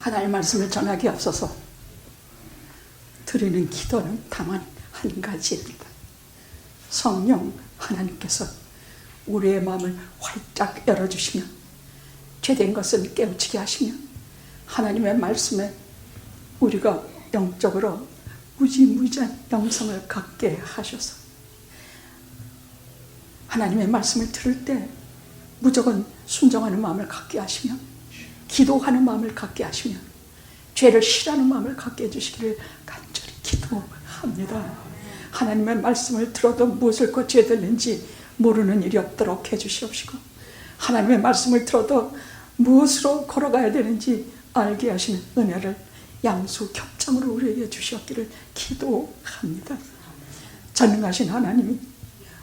하나님의 말씀을 전하기 앞서서 드리는 기도는 다만 한 가지입니다. 성령 하나님께서 우리의 마음을 활짝 열어주시며 죄된 것을 깨우치게 하시며 하나님의 말씀에 우리가 영적으로 무지무지한 영성을 갖게 하셔서 하나님의 말씀을 들을 때 무조건 순종하는 마음을 갖게 하시며 기도하는 마음을 갖게 하시며 죄를 싫어하는 마음을 갖게 해주시기를 간절히 기도합니다. 하나님의 말씀을 들어도 무엇을 고쳐야 되는지 모르는 일이 없도록 해주시옵시고 하나님의 말씀을 들어도 무엇으로 걸어가야 되는지 알게 하시는 은혜를 양수 겹장으로 우리에게 주셨기를 기도합니다. 전능하신 하나님이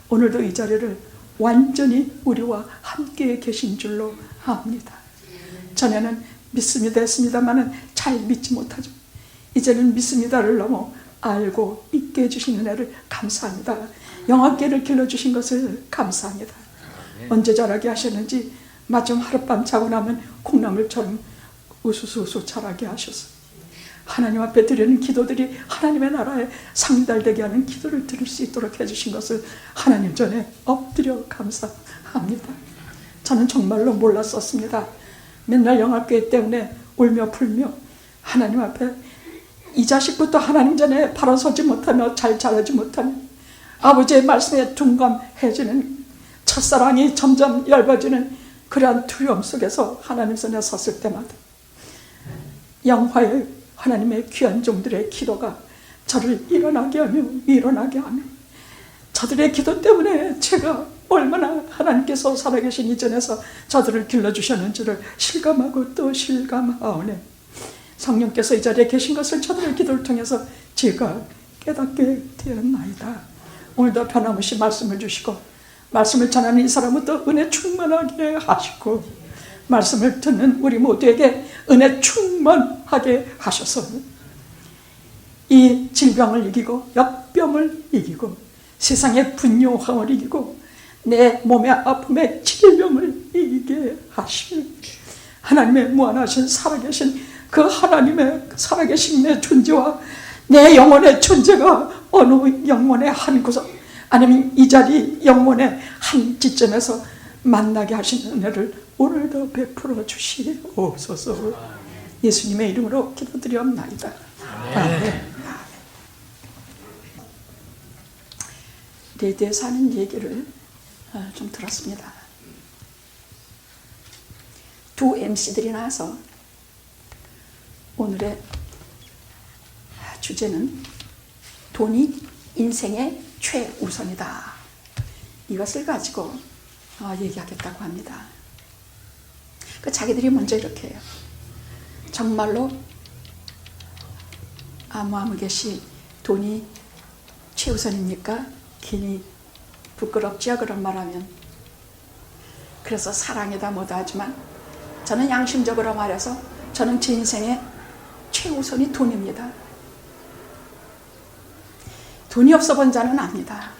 오늘도 이 자리를 완전히 우리와 함께 계신 줄로 압니다. 전에는 믿습니다 했습니다마는 잘 믿지 못하죠. 이제는 믿습니다를 넘어 알고 믿게 해주신 은혜를 감사합니다. 영악계를 길러주신 것을 감사합니다. 언제 자라게 하셨는지 마침 하룻밤 자고 나면 콩나물처럼 우수수수 자라게 하셔서 하나님 앞에 드리는 기도들이 하나님의 나라에 상달되게 하는 기도를 드릴 수 있도록 해주신 것을 하나님 전에 엎드려 감사합니다. 저는 정말로 몰랐었습니다. 맨날 영악교회 때문에 울며 풀며 하나님 앞에 이 자식부터 하나님 전에 바로 서지 못하며 잘 자라지 못하며 아버지의 말씀에 둔감해지는 첫사랑이 점점 얇아지는 그러한 두려움 속에서 하나님 손에 섰을 때마다 영화의 하나님의 귀한 종들의 기도가 저를 일어나게 하며 일어나게 하며 저들의 기도 때문에 제가 얼마나 하나님께서 살아계신 이전에서 저들을 길러주셨는지를 실감하고 또 실감하오네. 성령께서 이 자리에 계신 것을 저들의 기도를 통해서 제가 깨닫게 되었나이다. 오늘도 변함없이 말씀을 주시고 말씀을 전하는 이 사람은 또 은혜 충만하게 하시고 말씀을 듣는 우리 모두에게 은혜 충만하게 하셔서 이 질병을 이기고 역병을 이기고 세상의 분노함을 이기고 내 몸의 아픔의 질병을 이기게 하시며 하나님의 무한하신 살아계신 그 하나님의 살아계심의 존재와 내 영혼의 존재가 어느 영혼의 한 구석 아니면 이 자리 영혼의 한 지점에서 만나게 하신 은혜를 오늘도 베풀어 주시옵소서. 예수님의 이름으로 기도드리옵나이다. 아멘. 레드에서 하는 얘기를 좀 들었습니다. 두 MC들이 나와서 오늘의 주제는 돈이 인생의 최우선이다. 이것을 가지고 얘기하겠다고 합니다. 자기들이 먼저 이렇게 해요. 정말로 아무개시 돈이 최우선입니까? 괜히 부끄럽지요 그런 말하면. 그래서 사랑이다 뭐다 하지만 저는 양심적으로 말해서 저는 제 인생의 최우선이 돈입니다. 돈이 없어 본 자는 압니다.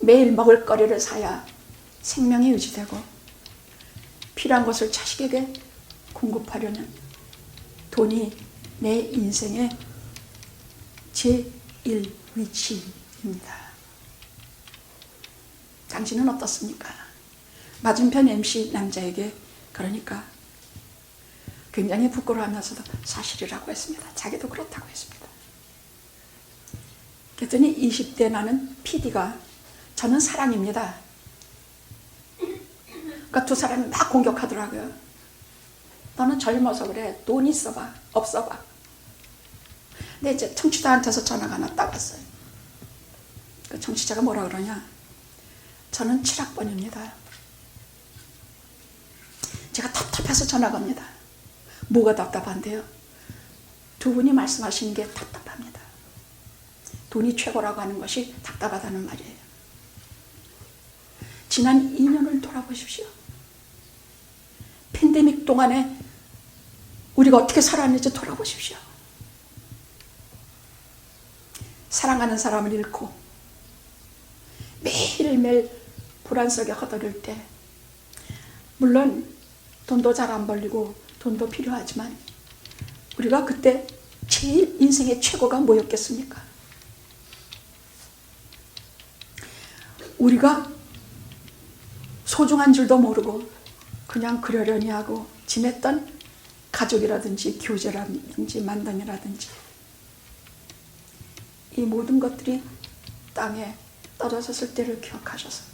매일 먹을 거리를 사야 생명이 유지되고 필요한 것을 자식에게 공급하려는 돈이 내 인생의 제1 위치입니다. 당신은 어떻습니까? 맞은편 MC 남자에게 그러니까 굉장히 부끄러워하면서도 사실이라고 했습니다. 자기도 그렇다고 했습니다. 그랬더니 20대 나는 PD가 저는 사랑입니다. 그러니까 두 사람이 막 공격하더라고요. 너는 젊어서 그래. 돈 있어봐. 없어봐. 근데 이제 청취자한테서 전화가 하나 딱 왔어요. 그 청취자가 뭐라 그러냐. 저는 7학번입니다. 제가 답답해서 전화 겁니다. 뭐가 답답한데요? 두 분이 말씀하시는 게 답답합니다. 돈이 최고라고 하는 것이 답답하다는 말이에요. 지난 2년을 돌아보십시오. 팬데믹 동안에 우리가 어떻게 살았는지 돌아보십시오. 사랑하는 사람을 잃고 매일매일 불안 속에 허덕일 때 물론 돈도 잘 안 벌리고 돈도 필요하지만 우리가 그때 제일 인생의 최고가 뭐였겠습니까? 우리가 소중한 줄도 모르고 그냥 그러려니 하고 지냈던 가족이라든지 교제라든지 만남이라든지 이 모든 것들이 땅에 떨어졌을 때를 기억하셔서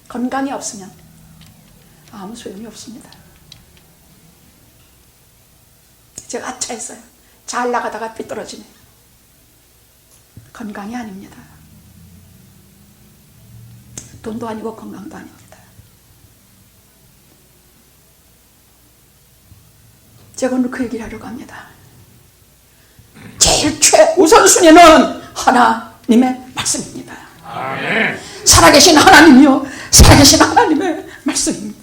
건강이 없으면 아무 소용이 없습니다. 제가 아차했어요. 잘 나가다가 삐뚤어지네. 건강이 아닙니다. 돈도 아니고 건강도 아닙니다. 제가 오늘 그 얘기를 하려고 합니다. 제일 최우선순위는 하나님의 말씀입니다. 아멘. 살아계신 하나님이요, 살아계신 하나님의 말씀입니다.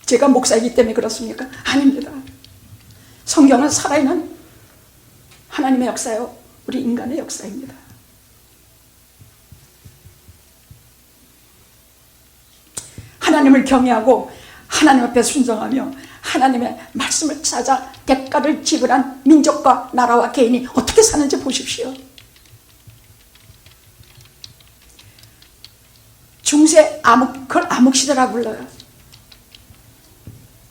제가 목사이기 때문에 그렇습니까? 아닙니다. 성경은 살아있는 하나님의 역사요, 우리 인간의 역사입니다. 하나님을 경외하고 하나님 앞에 순종하며 하나님의 말씀을 찾아 대가를 지불한 민족과 나라와 개인이 어떻게 사는지 보십시오. 중세 암흑, 그걸 암흑시대라고 불러요.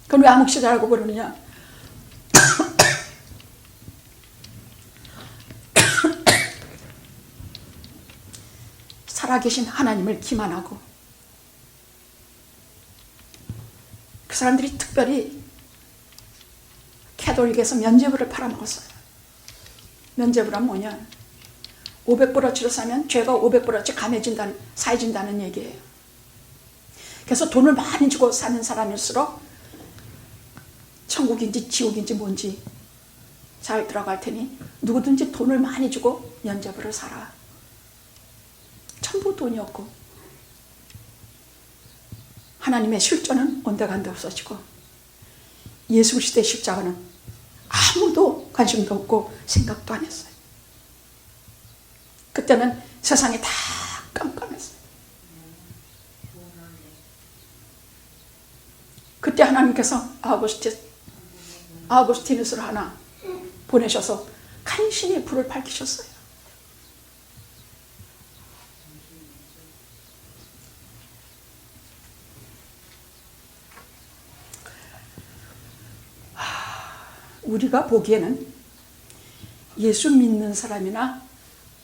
그건 왜 암흑시대라고 부르느냐? 살아계신 하나님을 기만하고 그 사람들이 특별히 캐톨릭에서 면죄부를 팔아먹었어요. 면죄부란 뭐냐? 500브러치로 사면 죄가 500브러치 사해진다는 얘기예요. 그래서 돈을 많이 주고 사는 사람일수록 천국인지 지옥인지 뭔지 잘 들어갈 테니 누구든지 돈을 많이 주고 면죄부를 사라. 전부 돈이었고 하나님의 실존은 온데간데 없어지고 예수 시대 십자가는 아무도 관심도 없고 생각도 안 했어요. 그때는 세상이 다 깜깜했어요. 그때 하나님께서 아우구스티누스를 하나 보내셔서 간신히 불을 밝히셨어요. 우리가 보기에는 예수 믿는 사람이나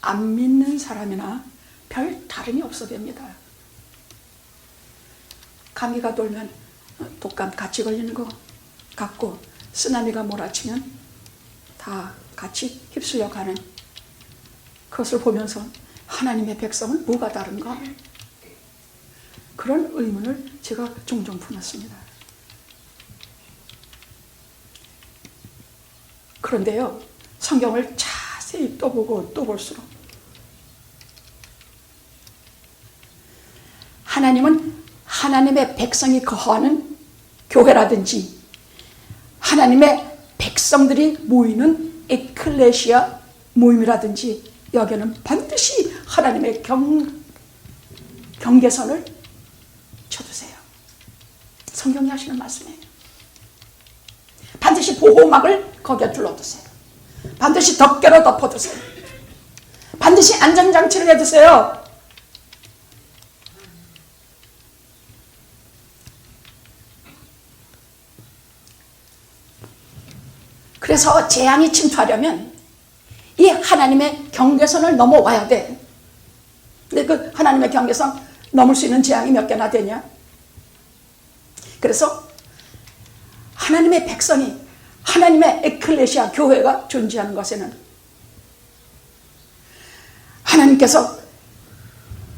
안 믿는 사람이나 별 다름이 없어 보입니다. 감기가 돌면 독감 같이 걸리는 것 같고 쓰나미가 몰아치면 다 같이 휩쓸려 가는 그것을 보면서 하나님의 백성은 뭐가 다른가? 그런 의문을 제가 종종 품었습니다. 그런데요, 성경을 자세히 또 보고 또 볼수록 하나님은 하나님의 백성이 거하는 교회라든지 하나님의 백성들이 모이는 에클레시아 모임이라든지 여기는 반드시 하나님의 경계선을 쳐두세요. 성경이 하시는 말씀이에요. 반드시 보호막을 거기에 둘러두세요. 반드시 덮개로 덮어두세요. 반드시 안전장치를 해두세요. 그래서 재앙이 침투하려면 이 하나님의 경계선을 넘어와야 돼. 근데 그 하나님의 경계선 넘을 수 있는 재앙이 몇 개나 되냐? 그래서 하나님의 백성이 하나님의 에클레시아 교회가 존재하는 것에는 하나님께서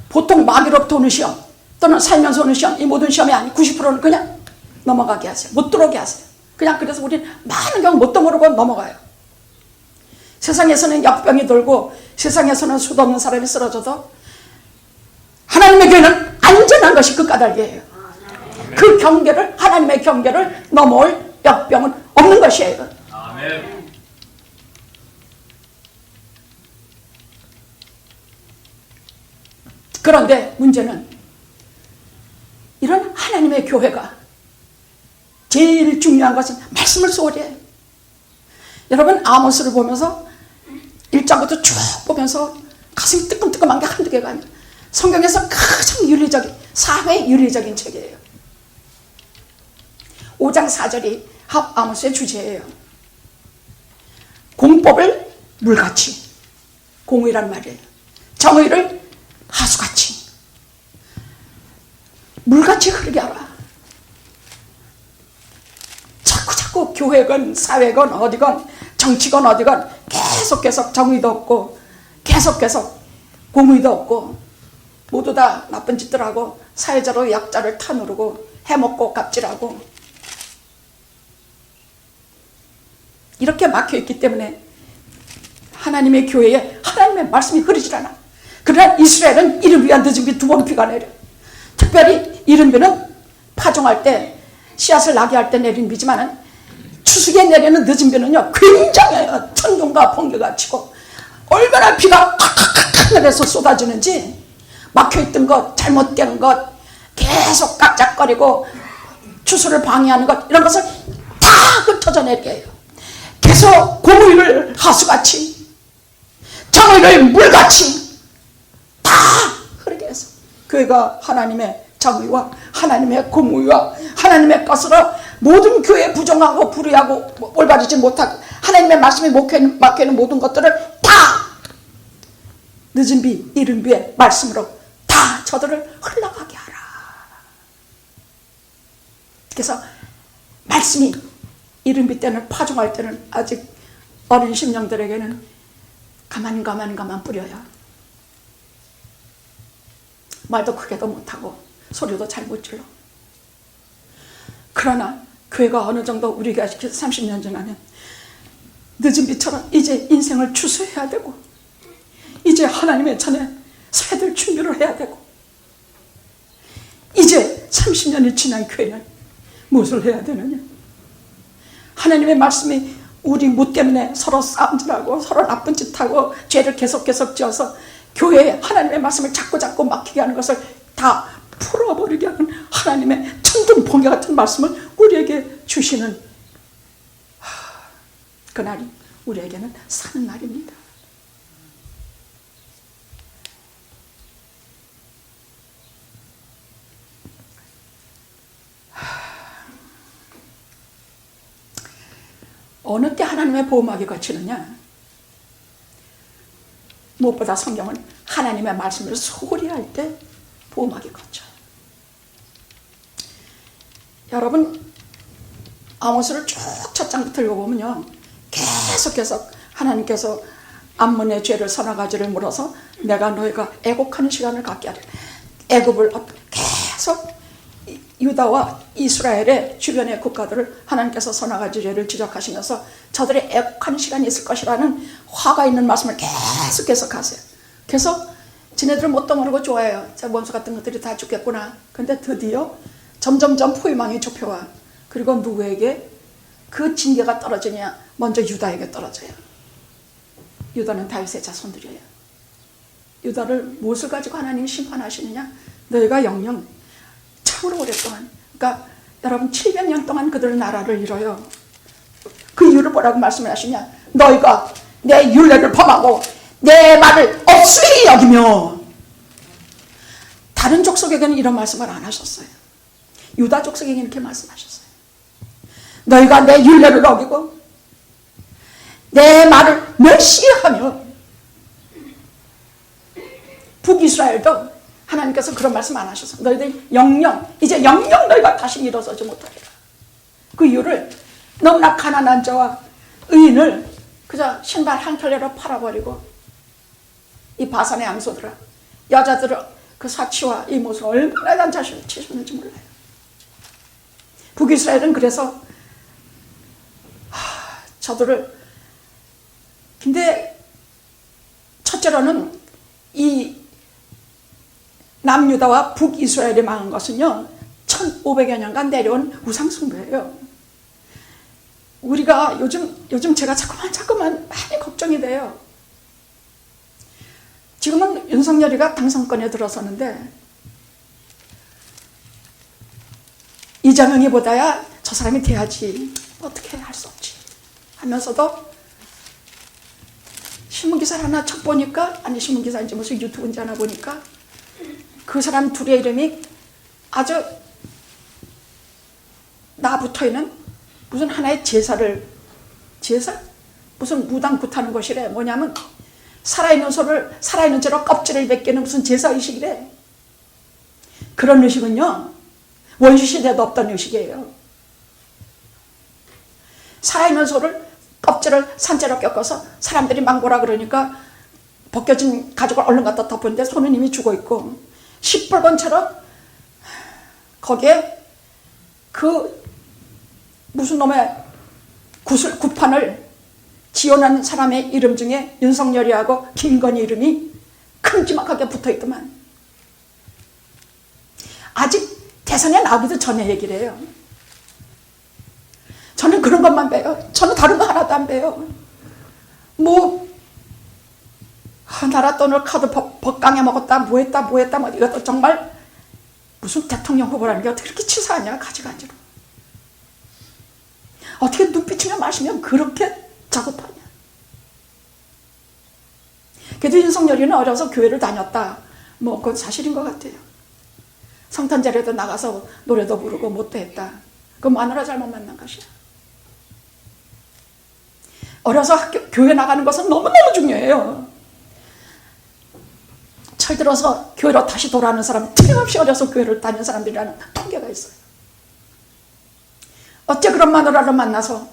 보통 마귀로부터 오는 시험 또는 살면서 오는 시험, 이 모든 시험이 아니 90%는 그냥 넘어가게 하세요. 못 들어오게 하세요. 그냥 그래서 우리는 많은 경우 못 모르고 넘어가요. 세상에서는 역병이 돌고 세상에서는 수도 없는 사람이 쓰러져도 하나님의 교회는 안전한 것이 그 까닭이에요. 그 경계를, 하나님의 경계를 넘어올 역병은 없는 것이에요. 아멘. 그런데 문제는 이런 하나님의 교회가 제일 중요한 것은 말씀을 소홀히 해요. 여러분 아모스를 보면서 1장부터 쭉 보면서 가슴이 뜨끔뜨끔한 게 한두 개가 아니에요. 성경에서 가장 윤리적인, 사회 윤리적인 책이에요. 5장 4절이 아모스의 주제예요. 공법을 물같이, 공의란 말이에요. 정의를 하수같이, 물같이 흐르게 하라. 자꾸 교회건 사회건 어디건 정치건 어디건 계속 정의도 없고 계속 공의도 없고 모두 다 나쁜 짓들 하고 사회자로 약자를 타누르고 해먹고 갑질하고 이렇게 막혀있기 때문에 하나님의 교회에 하나님의 말씀이 흐르질 않아. 그러나 이스라엘은 이른 비와 늦은 비 두 번 비가 내려. 특별히 이른 비는 파종할 때 씨앗을 나게 할 때 내린 비지만은 추수기에 내리는 늦은 비는요 굉장해요. 천둥과 번개가 치고 얼마나 비가 콱콱콱 내려서 쏟아지는지 막혀있던 것, 잘못된 것, 계속 깍짝거리고 추수를 방해하는 것, 이런 것을 다 흩어져 내게 해요. 계속 공의를 하수같이, 정의를 물같이 다 흐르게 해서 교회가 하나님의 정의와 하나님의 공의와 하나님의 것으로 모든 교회에 부정하고 불의하고 올바르지 못하고 하나님의 말씀이 막혀있는 모든 것들을 다 늦은 비, 이른 비의 말씀으로 다 저들을 흘러가게 하라. 그래서 말씀이 이른 비 때는, 파종할 때는 아직 어린 심령들에게는 가만 뿌려요. 말도 크게도 못하고 소리도 잘 못 질러. 그러나 교회가 어느 정도 우리가 30년 지나면 늦은 비처럼 이제 인생을 추수해야 되고 이제 하나님의 전에 서야 될 준비를 해야 되고 이제 30년이 지난 교회는 무엇을 해야 되느냐? 하나님의 말씀이 우리 무 때문에 서로 싸움질하고 서로 나쁜 짓하고 죄를 계속 지어서 교회에 하나님의 말씀을 자꾸 막히게 하는 것을 다 풀어버리게 하는 하나님의 천둥 번개 같은 말씀을 우리에게 주시는 그날이 우리에게는 사는 날입니다. 어느 때 하나님의 보호막이 거치느냐? 무엇보다 성경은 하나님의 말씀을 소홀히 할 때 보호막이 거쳐요. 여러분 아모스를 쭉 첫 장부터 읽어보면요 계속 하나님께서 암몬의 죄를 서너 가지를 물어서 내가 너희가 애곡하는 시간을 갖게 하리라. 애굽을 계속 유다와 이스라엘의 주변의 국가들을 하나님께서 서너 가지 죄를 지적하시면서 저들의 애곡하는 시간이 있을 것이라는 화가 있는 말씀을 계속 하세요. 그래서 지네들은 뭣도 모르고 좋아해요. 저 원수 같은 것들이 다 죽겠구나. 근데 드디어 점점점 포위망이 좁혀와. 그리고 누구에게 그 징계가 떨어지냐? 먼저 유다에게 떨어져요. 유다는 다윗의 자손들이에요. 유다를 무엇을 가지고 하나님이 심판하시느냐? 너희가 영영 참으로 오랫동안, 그러니까 여러분 700년 동안 그들은 나라를 잃어요. 그 이유를 뭐라고 말씀을 하시냐? 너희가 내 율례를 범하고 내 말을 없으리 여기며. 다른 족속에게는 이런 말씀을 안 하셨어요. 유다 족속에게 이렇게 말씀하셨어요. 너희가 내 율례를 어기고 내 말을 멸시하며. 북이스라엘도 하나님께서 그런 말씀 안 하셔서 너희들 이제 영영 너희가 다시 일어서지 못하리라. 그 이유를 너무나 가난한 자와 의인을 그저 신발 한 켤레로 팔아버리고 이 바산의 양소들아, 여자들을 그 사치와 이 모습을 얼마나 단자시를 치셨는지 몰라요. 북이스라엘은 그래서 저들을, 근데 첫째로는 이 남유다와 북이스라엘이 망한 것은요 1500여 년간 내려온 우상숭배예요. 우리가 요즘 제가 자꾸만 많이 걱정이 돼요. 지금은 윤석열이가 당선권에 들어서는데 이정영이보다야 저 사람이 돼야지, 어떻게 할 수 없지 하면서도 신문기사를 하나 척 보니까, 아니 신문기사인지 무슨 유튜브인지 하나 보니까 그 사람 둘의 이름이 아주 나부터에는 무슨 하나의 제사? 무슨 무당 굿하는 것이래. 뭐냐면 살아있는 소를 살아있는 채로 껍질을 벗기는 무슨 제사의식이래. 그런 의식은요 원시시대에도 없던 의식이에요. 살아있는 소를 껍질을 산채로 꺾어서 사람들이 막 뭐라 그러니까 벗겨진 가죽을 얼른 갖다 덮었는데 소는 이미 죽어있고 시뻘건 채로 거기에 그 무슨 놈의 구판을 지원한 사람의 이름 중에 윤석열이하고 김건희 이름이 큼지막하게 붙어있더만. 아직 대선에 나오기도 전에 얘기를 해요. 저는 그런 것만 배요. 저는 다른 거 하나도 안 배요. 뭐 나라 돈을 카드 법강에 먹었다 뭐 했다 뭐 이것도 정말 무슨 대통령 후보라는 게 어떻게 그렇게 치사하냐, 가지가지로. 어떻게 눈빛이며 마시면 그렇게 저급하냐. 그래도 윤석열이는 어려서 교회를 다녔다, 뭐 그건 사실인 것 같아요. 성탄절에도 나가서 노래도 부르고 못도 했다. 그 마누라 잘못 만난 것이야. 어려서 교회 나가는 것은 너무너무 중요해요. 철 들어서 교회로 다시 돌아오는 사람, 틀림없이 어려서 교회를 다니는 사람들이라는 통계가 있어요. 어째 그런 마누라를 만나서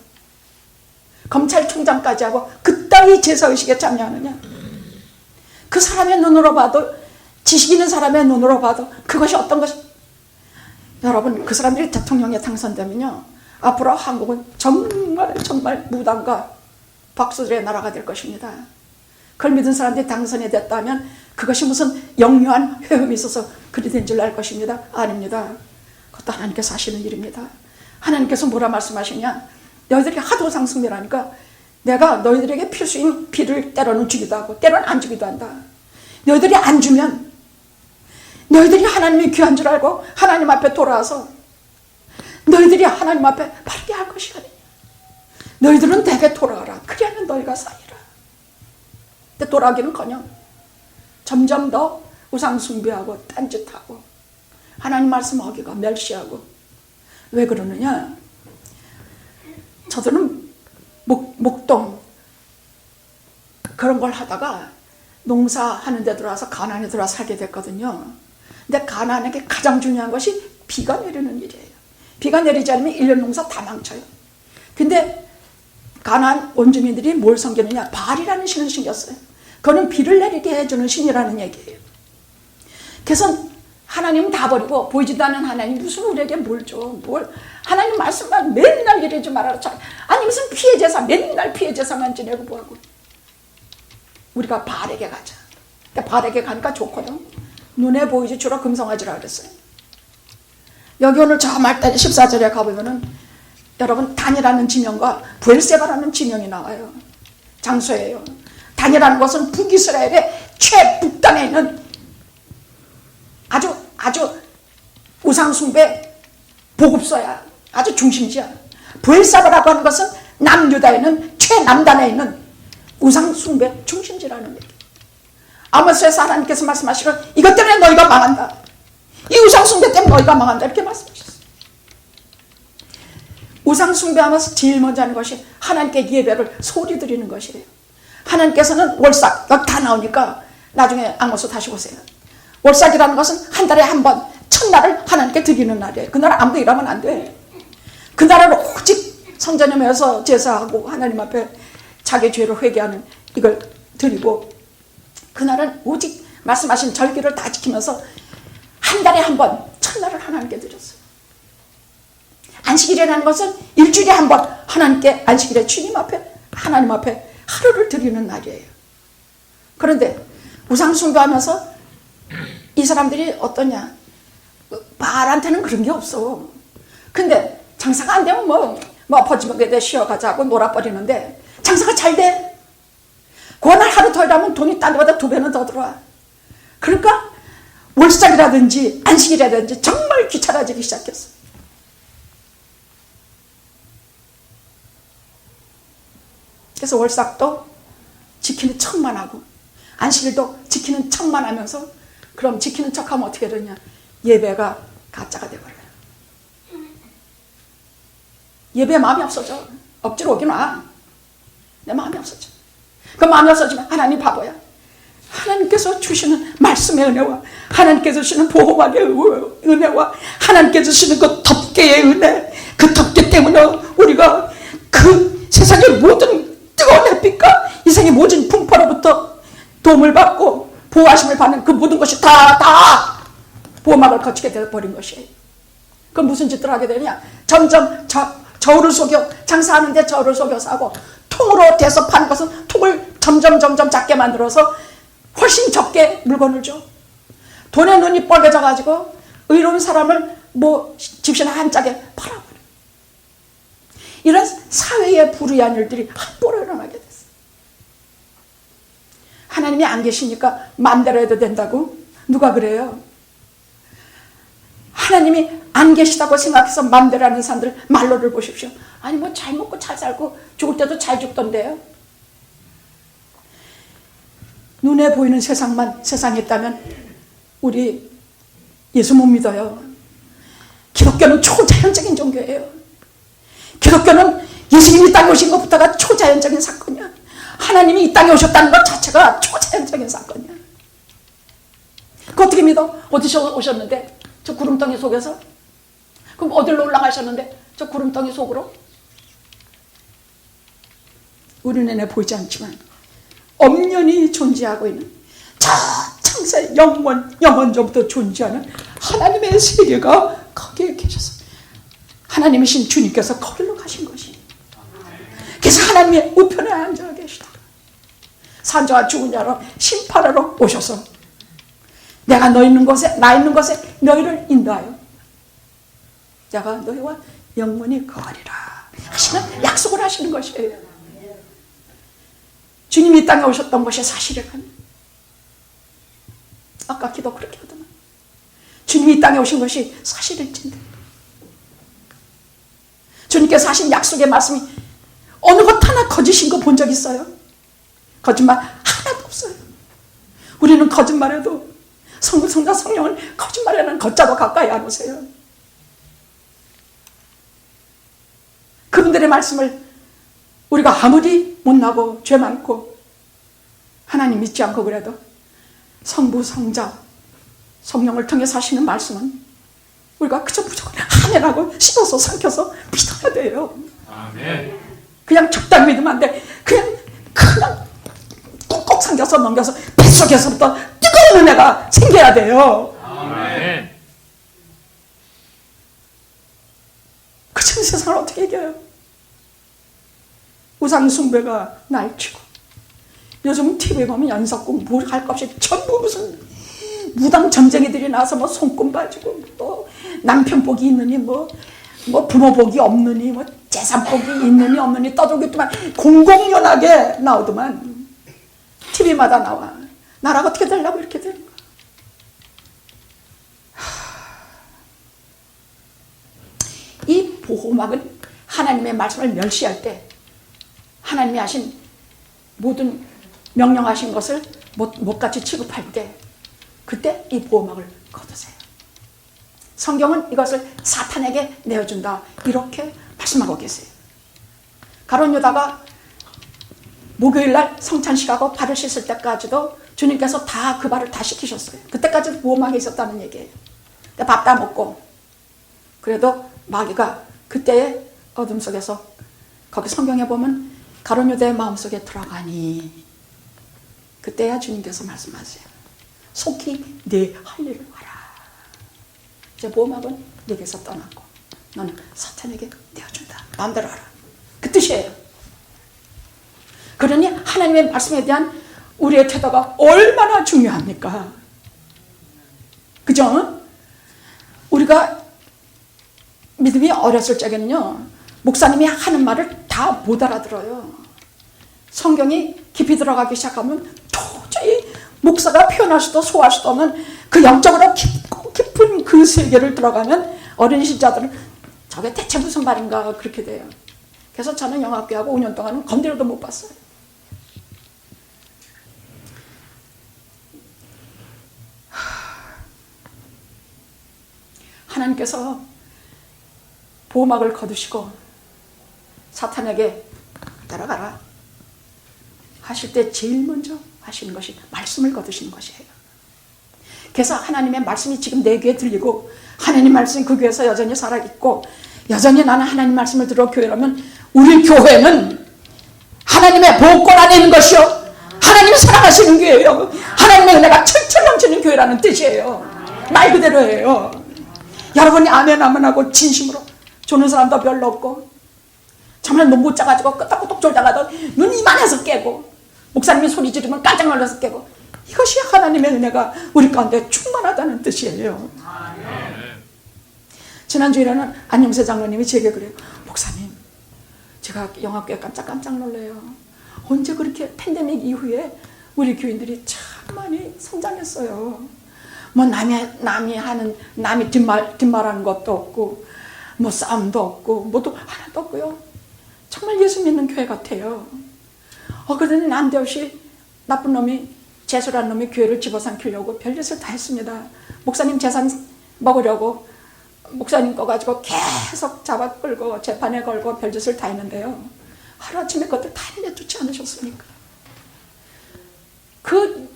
검찰총장까지 하고 그따위 제사의식에 참여하느냐. 그 사람의 눈으로 봐도, 지식 있는 사람의 눈으로 봐도 그것이 어떤 것이. 여러분, 그 사람들이 대통령에 당선되면요 앞으로 한국은 정말 무당과 박수들의 나라가 될 것입니다. 그걸 믿은 사람들이 당선이 됐다면 그것이 무슨 영유한 회음이 있어서 그리 된 줄 알 것입니다. 아닙니다. 그것도 하나님께서 하시는 일입니다. 하나님께서 뭐라 말씀하시냐, 너희들이 하도 상승되라니까 내가 너희들에게 필수인 피를 때로는 주기도 하고 때로는 안 주기도 한다. 너희들이 안 주면 너희들이 하나님이 귀한 줄 알고 하나님 앞에 돌아와서 너희들이 하나님 앞에 바르게 할 것이 아니냐. 너희들은 내게 돌아와라. 그리하면 너희가 살리라. 근데 돌아오기는커녕 점점 더 우상 숭배하고 딴짓하고 하나님 말씀 어기가 멸시하고. 왜 그러느냐, 저들은 목동 그런 걸 하다가 농사하는 데 들어와서 가나안에 들어와 살게 됐거든요. 근데 가나안에게 가장 중요한 것이 비가 내리는 일이에요. 비가 내리지 않으면 1년 농사 다 망쳐요. 근데 가나안 원주민들이 뭘 섬기느냐, 바알이라는 신을 섬겼어요. 그거는 비를 내리게 해주는 신이라는 얘기예요. 그래서 하나님은 다 버리고 보이지도 않는 하나님 무슨 우리에게 뭘 줘. 뭘 하나님 말씀만 맨날 이러지 말아라. 아니 무슨 피해 제사, 맨날 피해 제사만 지내고 뭐하고. 우리가 바알에게 가자. 근데 바알에게 가니까 좋거든. 눈에 보이지 주로 금성아지라 그랬어요. 여기 오늘 저 말단 14절에 가보면은 여러분 단이라는 지명과 부엘세바라는 지명이 나와요. 장소예요. 단이라는 것은 북이스라엘의 최북단에 있는 아주 우상숭배 보급소야. 아주 중심지야. 부엘세바라고 하는 것은 남유다에는 최남단에 있는 우상숭배 중심지라는 얘기. 아모스에서 하나님께서 말씀하시기를 이것 때문에 너희가 망한다. 이 우상숭배 때문에 너희가 망한다. 이렇게 말씀하셨어요. 우상숭배하면서 제일 먼저 하는 것이 하나님께 예배를 소리 드리는 것이에요. 하나님께서는 월삭, 여기 다 나오니까 나중에 아모스 다시 보세요. 월삭이라는 것은 한 달에 한 번 첫날을 하나님께 드리는 날이에요. 그날 아무도 일하면 안 돼. 그날은 오직 성전에 모여서 제사하고 하나님 앞에 자기 죄를 회개하는 이걸 드리고, 그날은 오직 말씀하신 절기를 다 지키면서 한 달에 한 번 첫날을 하나님께 드렸어요. 안식일이라는 것은 일주일에 한 번 하나님께 안식일에 주님 앞에 하나님 앞에 하루를 드리는 날이에요. 그런데 우상숭배하면서 이 사람들이 어떠냐, 바알한테는 그런 게 없어. 근데 장사가 안 되면 뭐 버지먹에 쉬어가자고 놀아버리는데 장사가 잘 돼. 그날 하루 더 일하면 돈이 딴 데보다 2배는 더 들어와. 그러니까 월삭이라든지 안식일이라든지 정말 귀찮아지기 시작했어. 그래서 월삭도 지키는 척만 하고 안식일도 지키는 척만 하면서 그럼 지키는 척하면 어떻게 되냐? 예배가 가짜가 되어버려요. 예배에 마음이 없어져. 억지로 오긴 와. 내 마음이 없어져. 그 마음이 없어지면 하나님 바보야. 하나님께서 주시는 말씀의 은혜와 하나님께서 주시는 보호막의 은혜와 하나님께서 주시는 그 덮개의 은혜, 그 덮개 때문에 우리가 그 세상의 모든 뜨거운 햇빛과 이 세상의 모든 풍파로부터 도움을 받고 보호하심을 받는 그 모든 것이 다 보호막을 거치게 되어버린 것이에요. 그럼 무슨 짓을 하게 되냐? 점점 저울을 속여 장사하는데 저울을 속여서 하고 통으로 대서 파는 것은 통을 점점 작게 만들어서 훨씬 적게 물건을 줘. 돈에 눈이 뻘개져 가지고 의로운 사람을 뭐 집신 한 짝에 팔아버려. 이런 사회의 불의한 일들이 함부로 일어나게 됐어. 하나님이 안 계시니까 마음대로 해도 된다고? 누가 그래요? 하나님이 안 계시다고 생각해서 마음대로 하는 사람들 말로를 보십시오. 아니 뭐 잘 먹고 잘 살고 죽을 때도 잘 죽던데요. 눈에 보이는 세상에 있다면 우리 예수 못 믿어요. 기독교는 초자연적인 종교예요. 기독교는 예수님이 땅에 오신 것부터가 초자연적인 사건이야. 하나님이 이 땅에 오셨다는 것 자체가 초자연적인 사건이야. 그 어떻게 믿어? 어디서 오셨는데? 저 구름덩이 속에서? 그럼 어디로 올라가셨는데? 저 구름덩이 속으로? 우리 눈에 보이지 않지만 엄연히 존재하고 있는 저 창세 영원전부터 존재하는 하나님의 세계가 거기에 계셔서 하나님이신 주님께서 거기로 가신 것이. 그래서 하나님의 우편에 앉아 계시다. 산자와 죽은 자로 심판하러 오셔서 내가 나 있는 곳에 너희를 인도하여 내가 너희와 영원히 거하리라 하시는 약속을 하시는 것이에요. 주님이 이 땅에 오셨던 것이 사실이라면 아까 기도 그렇게 하더만 주님이 이 땅에 오신 것이 사실일진데 주님께서 하신 약속의 말씀이 어느 것 하나 거짓인 거 본 적 있어요? 거짓말 하나도 없어요. 우리는 거짓말해도 성자 성령은 거짓말에는 걷자도 가까이 안 오세요. 그분들의 말씀을 우리가 아무리 못나고 죄 많고 하나님 믿지 않고 그래도 성부 성자 성령을 통해 사시는 말씀은 우리가 그저 무조건 아멘하고 씹어서 삼켜서 믿어야 돼요. 아멘. 그냥 적당히 믿으면 안 돼. 그냥 꾹꾹 삼켜서 넘겨서 뱃속에서부터 뜨거운 은혜가 생겨야 돼요. 아멘. 그전 세상을 어떻게 이겨요? 우상 숭배가 날치고 요즘 TV에 보면 연속극 뭘 할 것 없이 전부 무슨 무당 점쟁이들이 나와서 뭐 손금 봐주고 뭐 남편 복이 있느니 뭐 부모 복이 없느니 뭐 재산 복이 있느니 없느니 떠들겠더만 공공연하게 나오더만 TV마다 나와. 나라가 어떻게 되려고 이렇게 되는 거야. 이 보호막은 하나님의 말씀을 멸시할 때 하나님이 하신 모든 명령하신 것을 못같이 취급할 때 그때 이 보호막을 걷으세요. 성경은 이것을 사탄에게 내어준다 이렇게 말씀하고 계세요. 가룟 유다가 목요일날 성찬식하고 발을 씻을 때까지도 주님께서 다 그 발을 다 씻기셨어요. 그때까지도 보호막이 있었다는 얘기예요. 밥 다 먹고 그래도 마귀가 그때의 어둠 속에서 거기 성경에 보면 가룟 유다의 마음속에 들어가니 그때야 주님께서 말씀하세요. 속히 네 할 일을 하라. 이제 보호막은 네게서 떠났고 너는 사탄에게 내어준다. 마음대로 하라. 그 뜻이에요. 그러니 하나님의 말씀에 대한 우리의 태도가 얼마나 중요합니까? 그죠? 우리가 믿음이 어렸을 적에는요 목사님이 하는 말을 다 못 알아들어요. 성경이 깊이 들어가기 시작하면 도저히 목사가 표현할 수도 소화할 수도 없는 그 영적으로 깊은 그 세계를 들어가면 어린 신자들은 저게 대체 무슨 말인가 그렇게 돼요. 그래서 저는 영학교하고 5년 동안은 건드려도 못 봤어요. 하나님께서 보호막을 거두시고 사탄에게 따라가라 하실 때 제일 먼저 하시는 것이 말씀을 거두시는 것이에요. 그래서 하나님의 말씀이 지금 내 귀에 들리고 하나님 말씀이 그 귀에서 여전히 살아있고 여전히 나는 하나님 말씀을 들어 교회를 하면 우리 교회는 하나님의 보호권 안에 있는 것이요 하나님이 사랑하시는 교회예요. 하나님의 은혜가 철철 넘치는 교회라는 뜻이에요. 말 그대로예요. 여러분이 아멘 하고 진심으로 조는 사람도 별로 없고 정말 눈 못 짜가지고 끄덕끄덕 졸다가도 눈 이만해서 깨고 목사님이 소리 지르면 깜짝 놀라서 깨고 이것이 하나님의 은혜가 우리 가운데 충만하다는 뜻이에요. 지난주에는 안녕세 장로님이 제게 그래요. 목사님 제가 영학교에 깜짝 놀래요. 언제 그렇게 팬데믹 이후에 우리 교인들이 참 많이 성장했어요. 뭐 남이 뒷말하는 것도 없고 뭐 싸움도 없고 뭐도 하나도 없고요. 정말 예수 믿는 교회 같아요. 그러더니 난데없이 나쁜 놈이 재수란 놈이 교회를 집어삼키려고 별짓을 다 했습니다. 목사님 재산 먹으려고 목사님 거 가지고 계속 잡아 끌고 재판에 걸고 별짓을 다 했는데요. 하루아침에 그것들 다 내쫓지 않으셨습니까? 그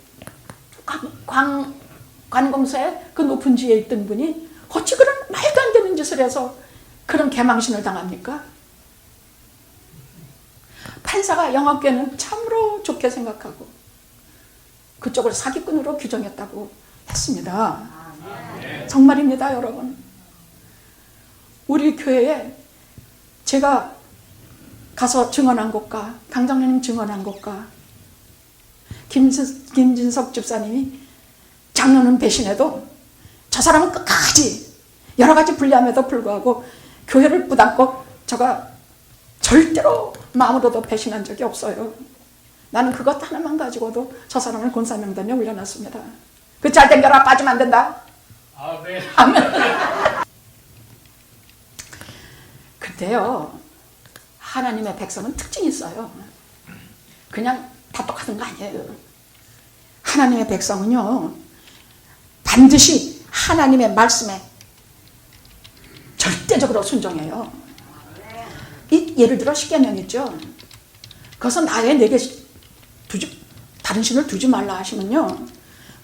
관공서에 그 높은 지에 있던 분이 어찌 그런 말도 안 되는 짓을 해서 그런 개망신을 당합니까? 판사가 영학교는 참으로 좋게 생각하고 그쪽을 사기꾼으로 규정했다고 했습니다. 정말입니다, 여러분. 우리 교회에 제가 가서 증언한 곳과 강장로님 증언한 곳과 김진석 집사님이 장로는 배신해도 저 사람은 끝까지 여러 가지 불리함에도 불구하고 교회를 부담고 제가 절대로 마음으로도 배신한 적이 없어요. 나는 그것 하나만 가지고도 저 사람을 권사명단에 올려놨습니다. 그 잘 땡겨라 빠지면 안 된다. 아멘. 아멘. 근데요 하나님의 백성은 특징이 있어요. 그냥 다 똑같은 거 아니에요. 하나님의 백성은요 반드시 하나님의 말씀에 절대적으로 순종해요. 예를 들어 십계명 있죠. 그것은 나에 내게 다른 신을 두지 말라 하시면요.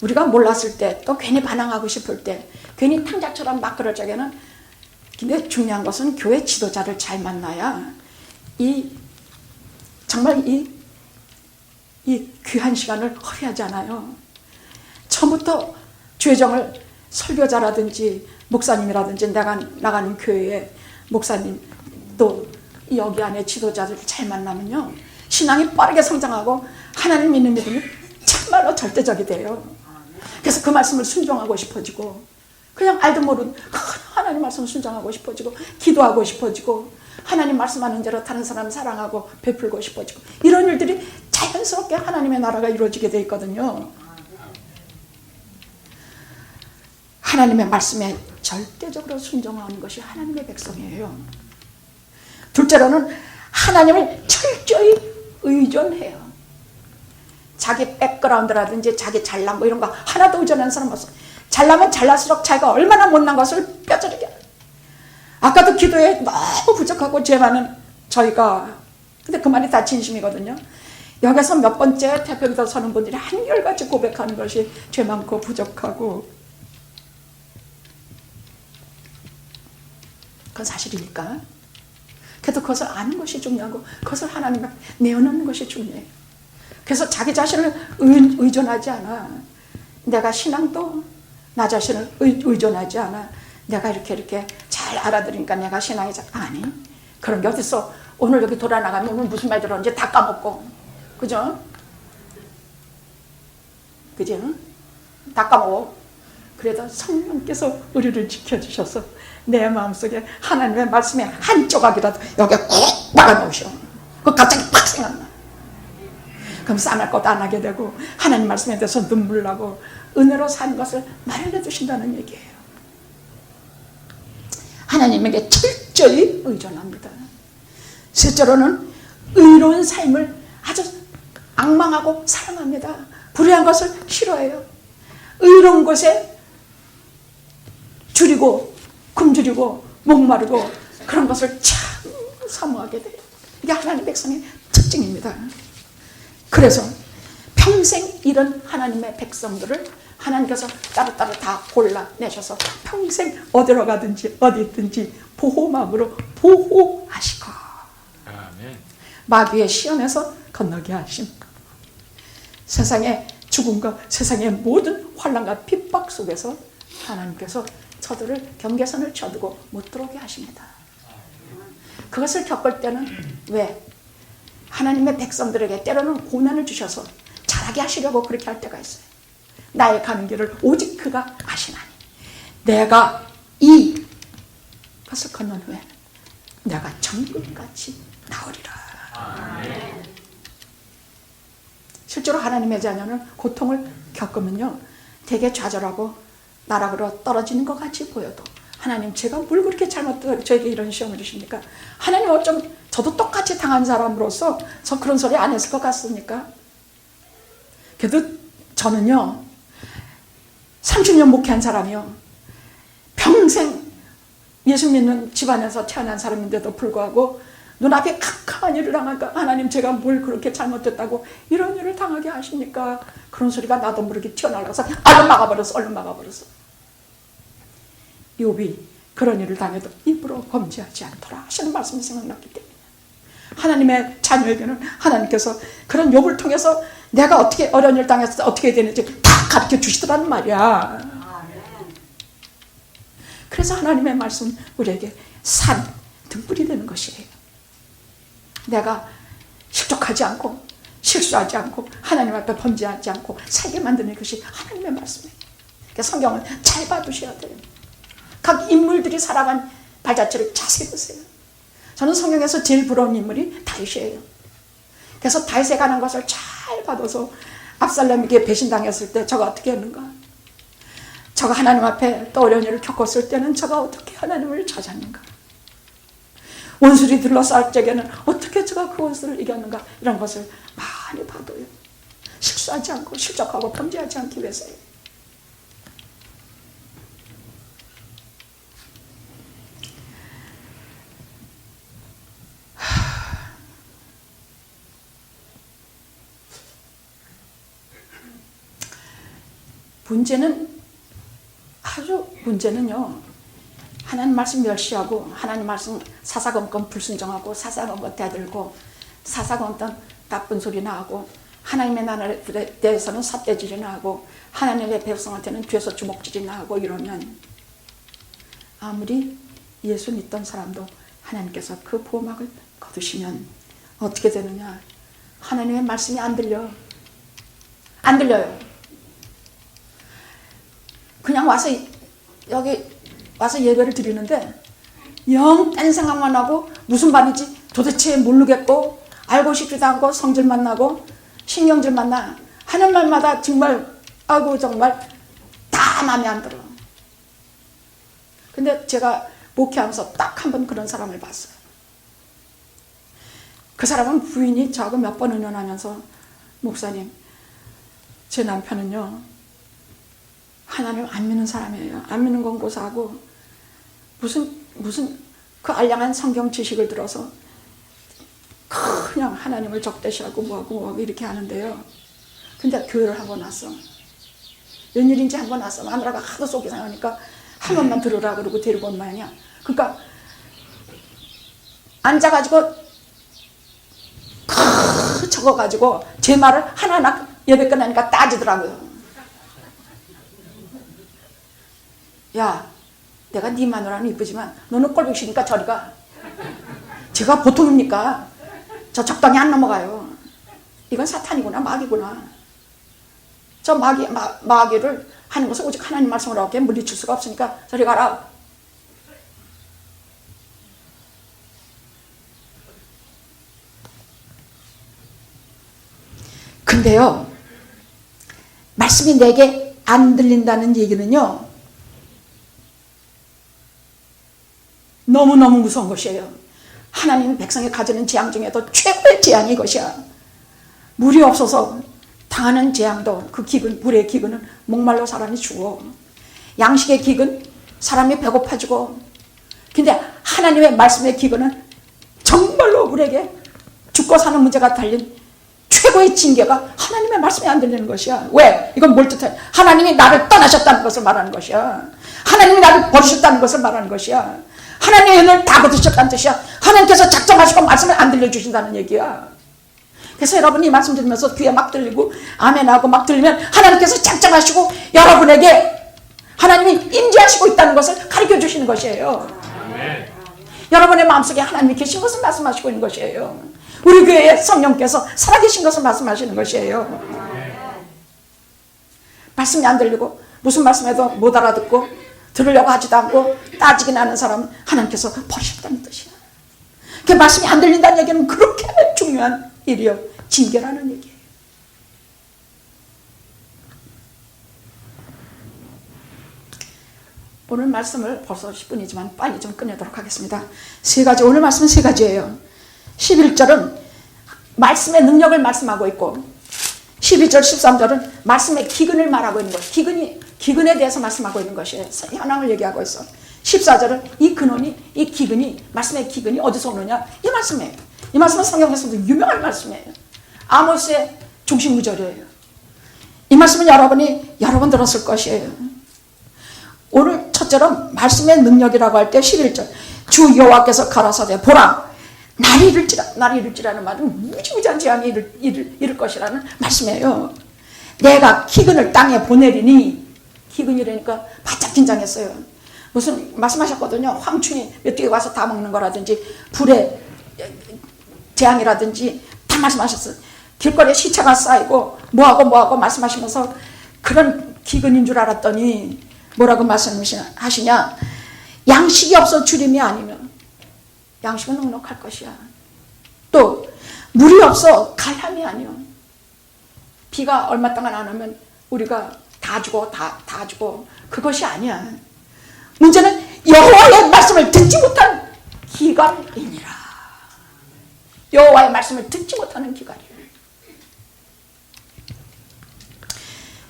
우리가 몰랐을 때 또 괜히 반항하고 싶을 때 괜히 탕자처럼 막 그럴 적에는 근데 중요한 것은 교회 지도자를 잘 만나야 정말 이 귀한 시간을 허비하지 않아요. 처음부터 죄정을 설교자라든지 목사님이라든지 내가 나가는 교회에 목사님 또 여기 안에 지도자들 잘 만나면요 신앙이 빠르게 성장하고 하나님 믿는 믿음이 참말로 절대적이 돼요. 그래서 그 말씀을 순종하고 싶어지고 그냥 알도 모르는 하나님 말씀을 순종하고 싶어지고 기도하고 싶어지고 하나님 말씀하는 대로 다른 사람 사랑하고 베풀고 싶어지고 이런 일들이 자연스럽게 하나님의 나라가 이루어지게 돼 있거든요. 하나님의 말씀에 절대적으로 순종하는 것이 하나님의 백성이에요. 둘째로는 하나님을 철저히 의존해요. 자기 백그라운드라든지 자기 잘난 거 이런 거 하나도 의존하는 사람 없어. 잘나면 잘날수록 자기가 얼마나 못난 것을 뼈저리게. 아까도 기도에 너무 부족하고 죄 많은 저희가 근데 그 말이 다 진심이거든요. 여기서 몇 번째 대표기도 서는 분들이 한결같이 고백하는 것이 죄 많고 부족하고 그건 사실입니까? 그래도 그것을 아는 것이 중요하고 그것을 하나님 앞에 내어놓는 것이 중요해요. 그래서 자기 자신을 의존하지 않아. 내가 신앙도 나 자신을 의존하지 않아. 내가 이렇게 잘 알아들으니까 내가 신앙이 아니 그런 게 어딨어. 오늘 여기 돌아나가면 오늘 무슨 말 들었는지 다 까먹고 그죠? 그지? 다 까먹어. 그래도 성령께서 우리를 지켜주셔서 내 마음속에 하나님의 말씀의 한 조각이라도 여기에 꼭 박아놓으셔. 그 갑자기 팍 생각나. 그럼 싸날 것도 안 하게 되고 하나님 말씀에 대해서 눈물 나고 은혜로 사는 것을 마련해 두신다는 얘기예요. 하나님에게 철저히 의존합니다. 셋째로는 의로운 삶을 아주 앙망하고 사랑합니다. 불의한 것을 싫어해요. 의로운 것에 줄이고 굶주리고 목마르고 그런 것을 참 사모하게 돼요. 이게 하나님 백성의 특징입니다. 그래서 평생 이런 하나님의 백성들을 하나님께서 따로따로 다 골라내셔서 평생 어디로 가든지 어디 있든지 보호막으로 보호하시고 아멘. 마귀의 시험에서 건너게 하심. 세상의 죽음과 세상의 모든 환난과 핍박 속에서 하나님께서 저들을 경계선을 쳐두고 못 들어오게 하십니다. 그것을 겪을 때는 왜? 하나님의 백성들에게 때로는 고난을 주셔서 잘하게 하시려고 그렇게 할 때가 있어요. 나의 가는 길을 오직 그가 아시나니 내가 이 것을 건넌 후에 내가 정금같이 나오리라. 아멘. 실제로 하나님의 자녀는 고통을 겪으면요 되게 좌절하고 나락으로 떨어지는 것 같이 보여도 하나님 제가 뭘 그렇게 저에게 이런 시험을 주십니까? 하나님 어쩜 저도 똑같이 당한 사람으로서 저 그런 소리 안 했을 것 같습니까? 그래도 저는요 30년 목회한 사람이요 평생 예수 믿는 집안에서 태어난 사람인데도 불구하고 눈앞에 캄캄한 일을 당하니까 하나님 제가 뭘 그렇게 잘못했다고 이런 일을 당하게 하십니까? 그런 소리가 나도 모르게 튀어나와서 얼른 막아버렸어. 욥이 그런 일을 당해도 입으로 범죄하지 않더라 하시는 말씀이 생각났기 때문에 하나님의 자녀에게는 하나님께서 그런 욥을 통해서 내가 어떻게 어려운 일을 당했을 때 어떻게 되는지 다 가르쳐 주시더란 말이야. 그래서 하나님의 말씀 우리에게 산 등불이 되는 것이에요. 내가 실족하지 않고 실수하지 않고 하나님 앞에 범죄하지 않고 살게 만드는 것이 하나님의 말씀이에요. 그러니까 성경을 잘 봐두셔야 돼요. 각 인물들이 살아간 발자취를 자세히 보세요. 저는 성경에서 제일 부러운 인물이 다윗이에요. 그래서 다윗에 관한 것을 잘 봐둬서 압살롬에게 배신당했을 때 저가 어떻게 했는가, 저가 하나님 앞에 또 어려운 일을 겪었을 때는 저가 어떻게 하나님을 찾았는가, 원수들이 둘러싸을 적에는 어떻게 저가 그 원수를 이겼는가, 이런 것을 많이 봐둬요. 실수하지 않고 실족하고 범죄하지 않기 위해서요. 문제는요 하나님 말씀 멸시하고 하나님 말씀 사사건건 불순종하고 사사건건 대들고 사사건건 나쁜 소리나 하고 하나님의 나라에 대해서는 삿대질이나 하고 하나님의 백성한테는 죄서 주먹질이나 하고 이러면 아무리 예수 믿던 사람도 하나님께서 그 보호막을 거두시면 어떻게 되느냐, 하나님의 말씀이 안 들려요. 그냥 와서 여기 와서 예배를 드리는데 영 딴 생각만 하고 무슨 말인지 도대체 모르겠고 알고 싶지도 않고 성질만 나고 신경질만 나. 하는 말마다 정말 정말 다 마음에 안 들어. 근데 제가 목회하면서 딱 한 번 그런 사람을 봤어요. 그 사람은 부인이 저하고 몇 번 의논하면서 목사님, 제 남편은요 하나님 안 믿는 사람이에요. 안 믿는 건 고사하고 무슨 그 알량한 성경 지식을 들어서 그냥 하나님을 적대시하고 뭐하고 이렇게 하는데요. 근데 교회를 한 번 왔어. 웬일인지 한 번 왔어. 마누라가 하도 속이 상하니까 한 번만 들으라 그러고 데리고 온 모양이야. 그러니까 앉아가지고 적어가지고 제 말을 하나하나 예배 끝나니까 따지더라고요. 야, 내가 네 마누라는 이쁘지만 너는 꼴보기 싫으니까 저리 가. 제가 보통입니까? 저 적당히 안 넘어가요. 이건 사탄이구나, 마귀구나. 저 마귀를 하는 것은 오직 하나님 말씀으로 하게 물리칠 수가 없으니까 저리 가라. 근데요, 말씀이 내게 안 들린다는 얘기는요 너무너무 무서운 것이에요. 하나님 백성이 가지는 재앙 중에도 최고의 재앙이 이것이야. 물이 없어서 당하는 재앙도 그 기근, 물의 기근은 목말라 사람이 죽어. 양식의 기근, 사람이 배고파 죽어. 근데 하나님의 말씀의 기근은 정말로 우리에게 죽고 사는 문제가 달린 최고의 징계가 하나님의 말씀이 안 들리는 것이야. 왜? 이건 뭘 뜻해? 하나님이 나를 떠나셨다는 것을 말하는 것이야. 하나님이 나를 버리셨다는 것을 말하는 것이야. 하나님의 은혜를 다 거두셨다는 뜻이야. 하나님께서 작정하시고 말씀을 안 들려주신다는 얘기야. 그래서 여러분이 말씀 들으면서 귀에 막 들리고 아멘하고 막 들리면 하나님께서 작정하시고 여러분에게 하나님이 임재하시고 있다는 것을 가르쳐 주시는 것이에요. 아멘. 여러분의 마음속에 하나님이 계신 것을 말씀하시고 있는 것이에요. 우리 교회에 성령께서 살아계신 것을 말씀하시는 것이에요. 말씀이 안 들리고 무슨 말씀해도 못 알아듣고 들으려고 하지도 않고 따지긴 하는 사람은 하나님께서 버리셨다는 뜻이야. 그 말씀이 안 들린다는 얘기는 그렇게 중요한 일이요, 징계라는 얘기예요. 오늘 말씀을 벌써 10분이지만 빨리 좀 끝내도록 하겠습니다. 세 가지, 오늘 말씀은 세 가지예요. 11절은 말씀의 능력을 말씀하고 있고 12절, 13절은 말씀의 기근을 말하고 있는 거예요. 기근에 대해서 말씀하고 있는 것이에요. 현황을 얘기하고 있어. 14절은 이 근원이, 이 기근이, 말씀의 기근이 어디서 오느냐? 이 말씀이에요. 이 말씀은 성경에서도 유명한 말씀이에요. 아모스의 중심 구절이에요. 이 말씀은 여러 번 들었을 것이에요. 오늘 첫째는 말씀의 능력이라고 할 때 11절 주 여호와께서 가라사대 보라 날이 이를지라는 말은 무지무지한 재앙이 이를 것이라는 말씀이에요. 내가 기근을 땅에 보내리니, 기근이라니까 바짝 긴장했어요. 무슨 말씀하셨거든요. 황충이 메뚜기 와서 다 먹는 거라든지 불의 재앙이라든지 다 말씀하셨어요. 길거리에 시체가 쌓이고 뭐하고 말씀하시면서 그런 기근인 줄 알았더니 뭐라고 말씀하시냐? 양식이 없어 주림이 아니면 양식은 넉넉할 것이야. 또 물이 없어 갈함이 아니면 비가 얼마 동안 안 오면 우리가 다 죽어 그것이 아니야. 문제는 여호와의 말씀을 듣지 못한 기갈이니라. 여호와의 말씀을 듣지 못하는 기갈이야.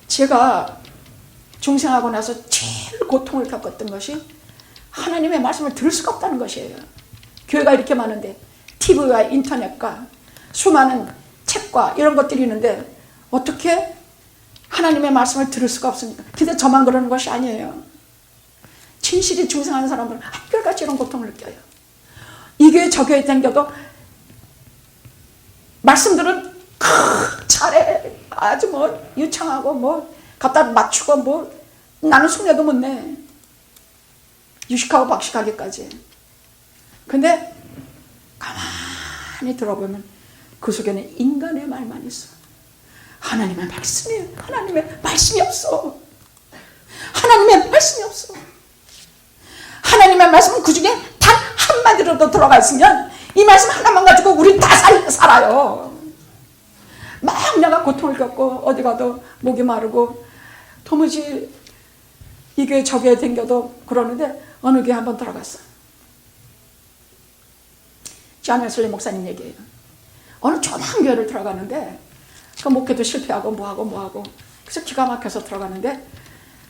제가 중생하고 나서 제일 고통을 겪었던 것이 하나님의 말씀을 들을 수가 없다는 것이에요. 교회가 이렇게 많은데 TV와 인터넷과 수많은 책과 이런 것들이 있는데 어떻게 하나님의 말씀을 들을 수가 없습니까? 근데 저만 그러는 것이 아니에요. 진실이 중생하는 사람들은 한결같이 이런 고통을 느껴요. 이 교회 저 교회 댕겨도 말씀들은 잘해, 아주 유창하고 갖다 맞추고 나는 흉내도 못 내. 유식하고 박식하기까지. 근데 가만히 들어보면 그 속에는 인간의 말만 있어. 하나님의 말씀이 없어. 하나님의 말씀이 없어. 하나님의 말씀은 그 중에 단 한마디로도 들어가 있으면 이 말씀 하나만 가지고 우리 다 살아요. 막 내가 고통을 겪고 어디 가도 목이 마르고 도무지 이 교회 저 교회 댕겨도 그러는데 어느 교회 한번 들어갔어. 존 웨슬리 목사님 얘기예요. 어느 조그만 교회를 들어가는데 그 목회도 실패하고 뭐하고 그래서 기가 막혀서 들어가는데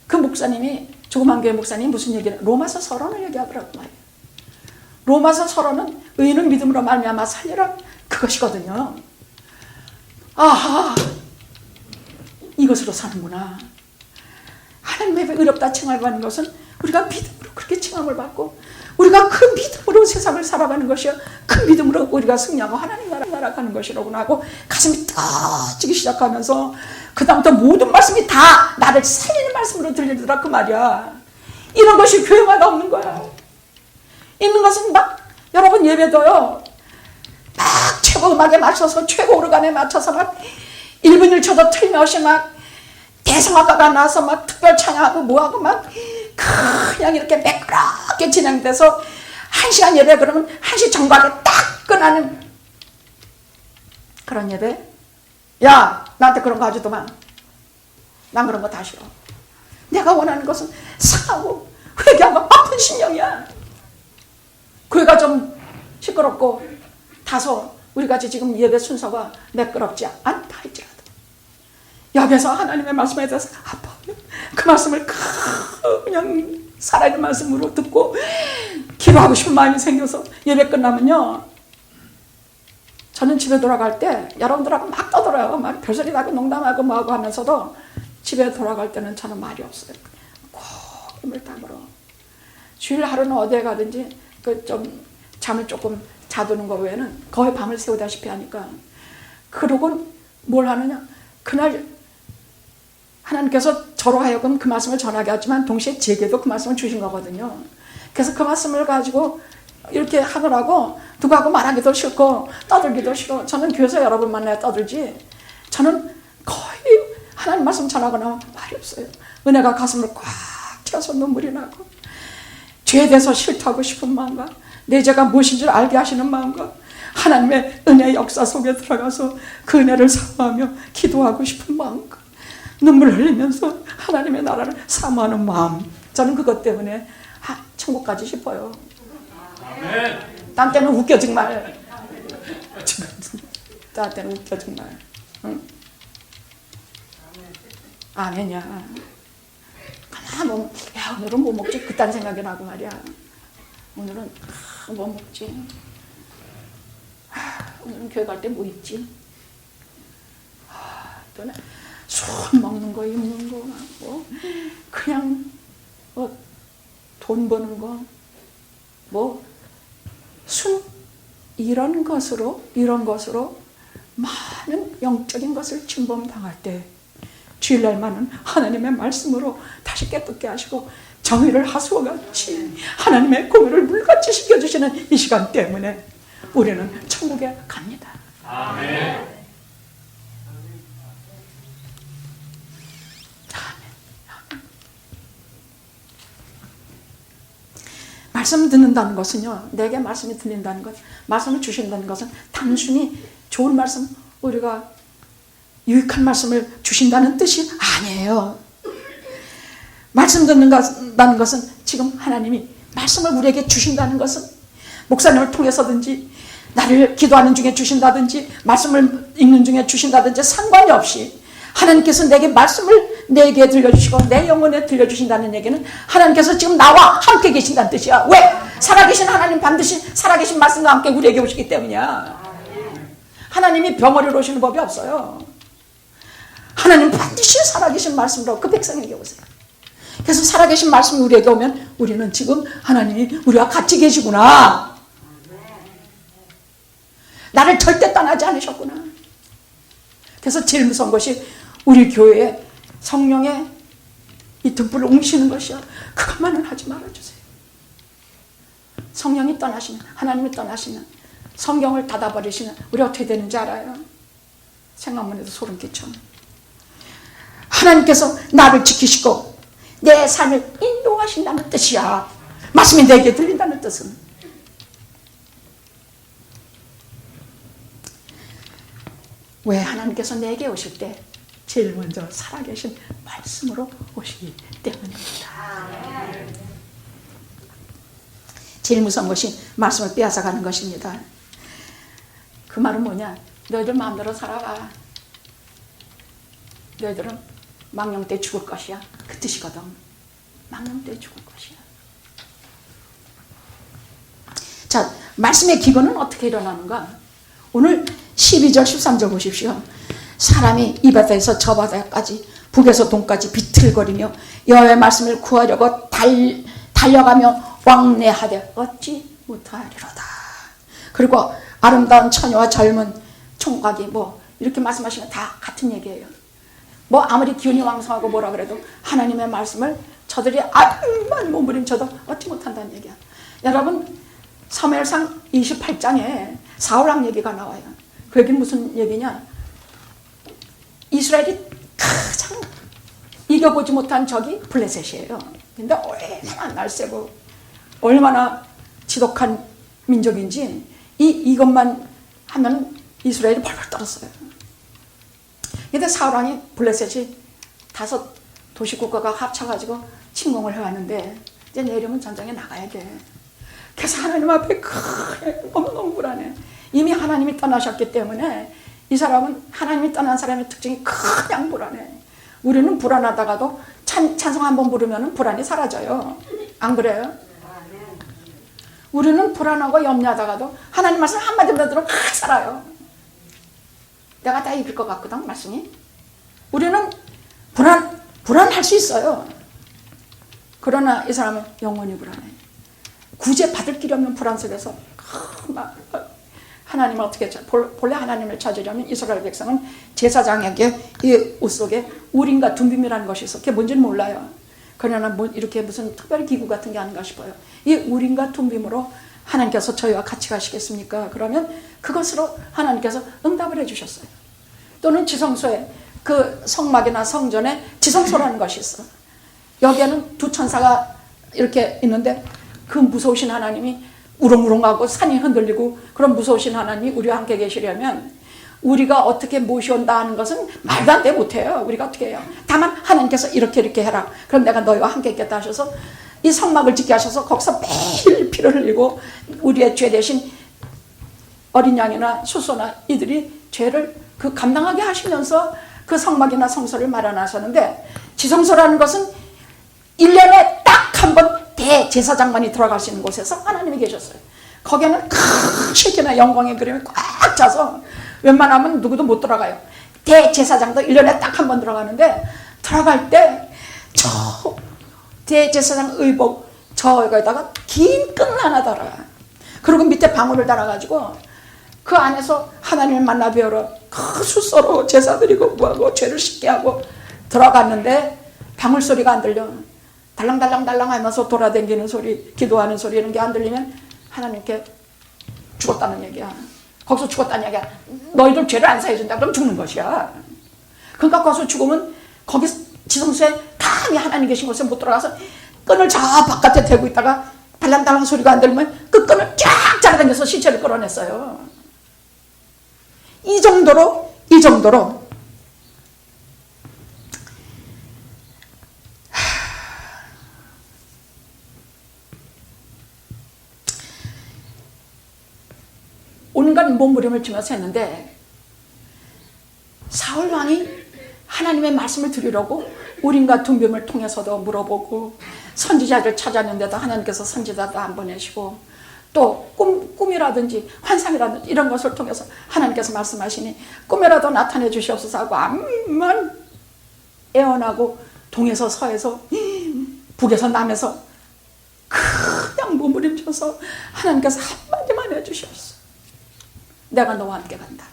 그 목사님이, 조그만 교회 목사님이 무슨 얘기를, 로마서 서론을 얘기하더라고 말이에요. 로마서 서론은 의인은 믿음으로 말미암아 살리라 그것이거든요. 아하, 이것으로 사는구나. 하나님의 의롭다 칭함을 받는 것은 우리가 믿음으로 그렇게 칭함을 받고 우리가 그 믿음으로 세상을 살아가는 것이요, 그 믿음으로 우리가 승리하고 하나님 나라 날아가는 것이라고나 하고 가슴이 터지기 시작하면서 그 다음부터 모든 말씀이 다 나를 살리는 말씀으로 들리더라 그 말이야. 이런 것이 교회마다 없는 거야. 있는 것은 막 여러분 예배도요, 막 최고 음악에 맞춰서 최고 오르간에 맞춰서 막 1분 1초도 틀림없이 막 대성악가가 나와서 막 특별 찬양하고 뭐하고 막 그냥 이렇게 매끄럽게 진행돼서 1시간 예배 그러면 1시 정각에 딱 끝나는 그런 예배. 야, 나한테 그런 거 하지도 마. 난 그런 거 다 싫어. 내가 원하는 것은 상하고 회개하고 아픈 심령이야. 교회가 좀 시끄럽고 다소 우리같이 지금 예배 순서가 매끄럽지 않다 할지라도 여기서 하나님의 말씀에 대해서 아파요. 그 말씀을 그냥 살아있는 말씀으로 듣고 기도하고 싶은 마음이 생겨서 예배 끝나면요, 저는 집에 돌아갈 때 여러분들하고 막 떠들어요. 막 별소리 나고 농담하고 뭐하고 하면서도 집에 돌아갈 때는 저는 말이 없어요. 꼭 힘을 다물어. 주일 하루는 어디에 가든지 그 좀 잠을 조금 자두는 거 외에는 거의 밤을 새우다시피 하니까. 그러고 뭘 하느냐, 그날 하나님께서 저로 하여금 그 말씀을 전하게 하지만 동시에 제게도 그 말씀을 주신 거거든요. 그래서 그 말씀을 가지고 이렇게 하느라고 누구하고 말하기도 싫고 떠들기도 싫어. 저는 교회에서 여러분 만나야 떠들지, 저는 거의 하나님 말씀 전하고 나면 말이 없어요. 은혜가 가슴을 꽉 채워서 눈물이 나고 죄에 대해서 실토하고 싶은 마음과 내 죄가 무엇인지 알게 하시는 마음과 하나님의 은혜의 역사 속에 들어가서 그 은혜를 사모하며 기도하고 싶은 마음과 눈물을 흘리면서 하나님의 나라를 사모하는 마음, 저는 그것 때문에 천국 가지 싶어요. 딴 때는 웃겨 정말. 딴 때는 웃겨 정말. 응? 아멘이야. 야, 오늘은 뭐 먹지? 그딴 생각이 나고 말이야. 오늘은 뭐 먹지? 오늘은 교회 갈 때 뭐 입지? 또는 손 먹는 거, 입는 거, 뭐 그냥 뭐 돈 버는 거, 뭐 순, 이런 것으로 많은 영적인 것을 침범당할 때 주일날만은 하나님의 말씀으로 다시 깨닫게 하시고 정의를 하수와같이 하나님의 공의를 물같이 시켜주시는 이 시간 때문에 우리는 천국에 갑니다. 아멘. 말씀 듣는다는 것은요, 내게 말씀이 들린다는 것, 말씀을 주신다는 것은 단순히 좋은 말씀, 우리가 유익한 말씀을 주신다는 뜻이 아니에요. 말씀 듣는다는 것은 지금 하나님이 말씀을 우리에게 주신다는 것은 목사님을 통해서든지 나를 기도하는 중에 주신다든지 말씀을 읽는 중에 주신다든지 상관이 없이 하나님께서 내게 말씀을 내게 들려주시고 내 영혼에 들려주신다는 얘기는 하나님께서 지금 나와 함께 계신다는 뜻이야. 왜? 살아계신 하나님 반드시 살아계신 말씀과 함께 우리에게 오시기 때문이야. 하나님이 병원으로 오시는 법이 없어요. 하나님 반드시 살아계신 말씀으로 그 백성에게 오세요. 그래서 살아계신 말씀이 우리에게 오면 우리는 지금 하나님이 우리와 같이 계시구나, 나를 절대 떠나지 않으셨구나. 그래서 제일 무서운 것이 우리 교회에 성령의 이 등불을 옮기시는 것이야. 그것만은 하지 말아주세요. 성령이 떠나시면, 하나님이 떠나시면, 성경을 닫아버리시면 우리 어떻게 되는지 알아요? 생각만 해도 소름 끼쳐. 하나님께서 나를 지키시고 내 삶을 인도하신다는 뜻이야. 말씀이 내게 들린다는 뜻은. 왜? 하나님께서 내게 오실 때 제일 먼저 살아계신 말씀으로 오시기 때문입니다. 제일 무서운 것이 말씀을 빼앗아가는 것입니다. 그 말은 뭐냐? 너희들 마음대로 살아가. 너희들은 망령 때 죽을 것이야. 그 뜻이거든. 망령 때 죽을 것이야. 자, 말씀의 기근은 어떻게 일어나는가? 오늘 12절 13절 보십시오. 사람이 이 바다에서 저 바다까지 북에서 동까지 비틀거리며 여호와의 말씀을 구하려고 달려가며 왕래하되 얻지 못하리로다. 그리고 아름다운 처녀와 젊은 총각이 뭐 이렇게 말씀하시면 다 같은 얘기예요. 뭐 아무리 기운이 왕성하고 뭐라 그래도 하나님의 말씀을 저들이 아무리 몸부림쳐도 얻지 못한다는 얘기야. 여러분, 사무엘상 28장에 사울왕 얘기가 나와요. 그 얘기는 무슨 얘기냐? 이스라엘이 가장 이겨보지 못한 적이 블레셋이에요. 근데 얼마나 날쌔고 얼마나 지독한 민족인지 이것만 하면 이스라엘이 벌벌 떨었어요. 근데 사울왕이 블레셋이 5 도시 국가가 합쳐가지고 침공을 해왔는데 이제 내려면 전장에 나가야 돼. 그래서 하나님 앞에 너무너무 불안해. 이미 하나님이 떠나셨기 때문에 이 사람은, 하나님이 떠난 사람의 특징이 그냥 불안해. 우리는 불안하다가도 찬송 한번 부르면 불안이 사라져요. 안 그래요? 우리는 불안하고 염려하다가도 하나님 말씀 한마디만 들으면 살아요. 내가 다 이길 것 같거든, 말씀이. 우리는 불안할 수 있어요. 그러나 이 사람은 영원히 불안해. 구제 받을 길이 없는 불안 속에서 하나님을 어떻게 본래 하나님을 찾으려면 이스라엘 백성은 제사장에게 이 옷 속에 우림과 둠빔이라는 것이 있어. 그게 뭔지는 몰라요. 그러나 뭐 이렇게 무슨 특별 기구 같은 게 아닌가 싶어요. 이 우림과 둠빔으로 하나님께서 저희와 같이 가시겠습니까? 그러면 그것으로 하나님께서 응답을 해주셨어요. 또는 지성소에, 그 성막이나 성전에 지성소라는 것이 있어. 여기에는 두 천사가 이렇게 있는데 그 무서우신 하나님이 우렁우렁하고 산이 흔들리고 그런 무서우신 하나님이 우리와 함께 계시려면 우리가 어떻게 모셔온다 하는 것은 말도 안 돼 못해요. 우리가 어떻게 해요? 다만 하나님께서 이렇게 해라. 그럼 내가 너희와 함께 있겠다 하셔서 이 성막을 짓게 하셔서 거기서 매일 피를 흘리고 우리의 죄 대신 어린 양이나 수소나 이들이 죄를 그 감당하게 하시면서 그 성막이나 성소를 마련하셨는데, 지성소라는 것은 1년에 딱 한 번 대제사장만이 들어갈 수 있는 곳에서 하나님이 계셨어요. 거기에는 큰 실기나 영광의 그림이 꽉 차서 웬만하면 누구도 못 들어가요. 대제사장도 1년에 딱 한 번 들어가는데, 들어갈 때 저 대제사장 의복 저거에다가 긴 끈 하나 달아. 그리고 밑에 방울을 달아가지고 그 안에서 하나님을 만나 뵈러 그 숫소로 제사 드리고 뭐하고 죄를 씻게 하고 들어갔는데 방울 소리가 안 들려. 달랑달랑달랑 하면서 돌아다니는 소리, 기도하는 소리 이런 게 안 들리면 하나님께 죽었다는 얘기야. 거기서 죽었다는 얘기야. 너희들 죄를 안 사해준다 그럼 죽는 것이야. 그러니까 거기서 죽으면 거기 지성소에 감히 하나님 계신 곳에 못 들어가서 끈을 저 바깥에 대고 있다가 달랑달랑 소리가 안 들리면 그 끈을 쫙 잘라당겨서 시체를 끌어냈어요. 이 정도로 온갖 몸부림을 치면서 했는데, 사울 왕이 하나님의 말씀을 들으려고 우림과 둠빔을 통해서도 물어보고 선지자를 찾았는데도 하나님께서 선지자도 안 보내시고 또 꿈이라든지 환상이라든지 이런 것을 통해서 하나님께서 말씀하시니 꿈에라도 나타내 주시옵소서 하고 암만 애원하고 동에서 서에서 북에서 남에서 그냥 몸부림쳐서 하나님께서 한마디만 해주시옵소서. 내가 너와 함께 간다.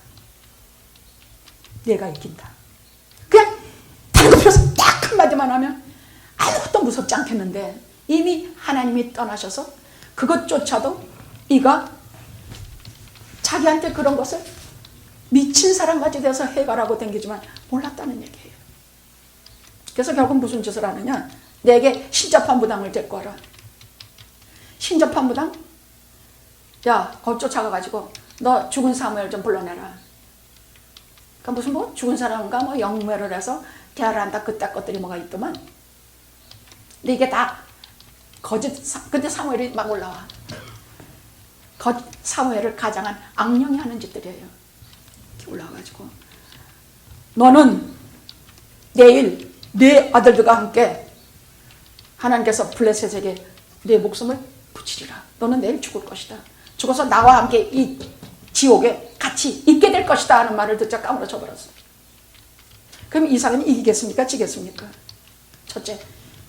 내가 이긴다. 그냥 다급해서 딱 한마디만 하면 아무것도 무섭지 않겠는데, 이미 하나님이 떠나셔서 그것조차도 이가 자기한테 그런 것을 미친 사람같이 돼서 해결하고 댕기지만 몰랐다는 얘기예요. 그래서 결국 무슨 짓을 하느냐, 내게 신접한 무당을 데리고 와라. 신접한 무당? 야, 거기 쫓아가가지고 너 죽은 사무엘 좀 불러내라. 그러니까 무슨 뭐 죽은 사람인가 뭐 영매를 해서 대화를 한다 그따 것들이 뭐가 있더만. 근데 이게 다 거짓. 근데 사무엘이 막 올라와. 사무엘을 가장한 악령이 하는 짓들이에요. 이렇게 올라와가지고 너는 내일 네 아들들과 함께 하나님께서 블레셋에게 네 목숨을 붙이리라. 너는 내일 죽을 것이다. 죽어서 나와 함께 이 지옥에 같이 있게 될 것이다 하는 말을 듣자 까무러쳐 버렸어요. 그럼 이 사람이 이기겠습니까? 지겠습니까? 첫째,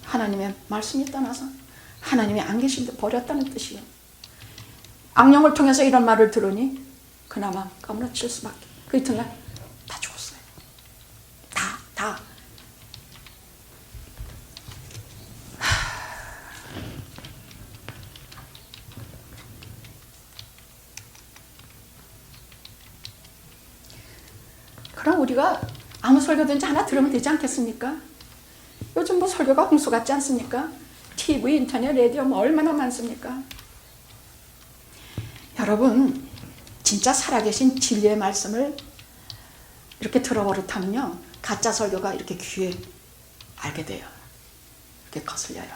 하나님의 말씀이 떠나서 하나님이 안 계신 데 버렸다는 뜻이에요. 악령을 통해서 이런 말을 들으니 그나마 까무러칠 수밖에. 그 이튿날 다 죽었어요. 다. 그럼 우리가 아무 설교든지 하나 들으면 되지 않겠습니까? 요즘 뭐 설교가 홍수 같지 않습니까? TV, 인터넷, 라디오 뭐 얼마나 많습니까? 여러분, 진짜 살아계신 진리의 말씀을 이렇게 들어버릇하면요, 가짜 설교가 이렇게 귀에 알게 돼요. 이렇게 거슬려요.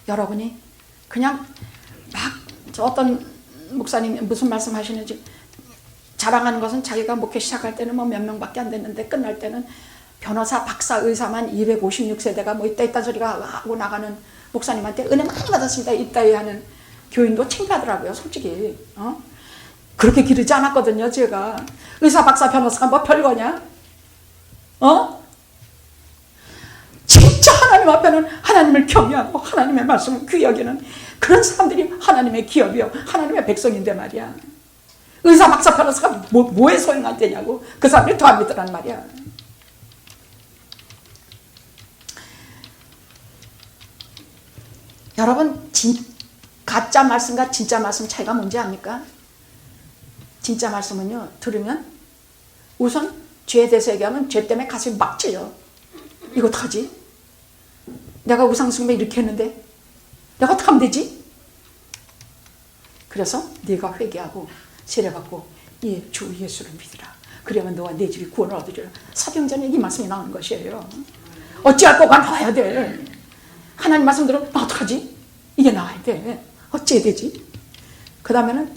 여러분이 그냥 막 저 어떤 목사님 무슨 말씀 하시는지, 자랑하는 것은 자기가 목회 시작할 때는 뭐 몇 명밖에 안 됐는데 끝날 때는 변호사, 박사, 의사만 256세대가 뭐 있다 소리가 하고 나가는 목사님한테 은혜 많이 받았습니다. 이따위 하는 교인도 창피하더라고요, 솔직히. 그렇게 기르지 않았거든요, 제가. 의사, 박사, 변호사가 뭐 별거냐? 진짜 하나님 앞에는 하나님을 경외하고 하나님의 말씀을 귀히 여기는 그런 사람들이 하나님의 기업이요, 하나님의 백성인데 말이야. 의사, 박사, 변호사가 뭐에 소용안 되냐고. 그 사람들이 더 안 믿으란 말이야. 여러분, 가짜 말씀과 진짜 말씀 차이가 뭔지 압니까? 진짜 말씀은요, 들으면 우선 죄에 대해서 얘기하면 죄 때문에 가슴이 막 찔려. 이거 어떡하지? 내가 우상숭배 이렇게 했는데 내가 어떻게 하면 되지? 그래서 네가 회개하고 세례받고 주 예수를 믿으라. 그러면 너와 네 집이 구원을 얻으리라. 사도행전에 이 말씀이 나오는 것이에요. 어찌할 거가 나와야 돼. 하나님 말씀 들으면 나 어떡하지? 이게 나와야 돼. 어찌해야 되지? 그 다음에는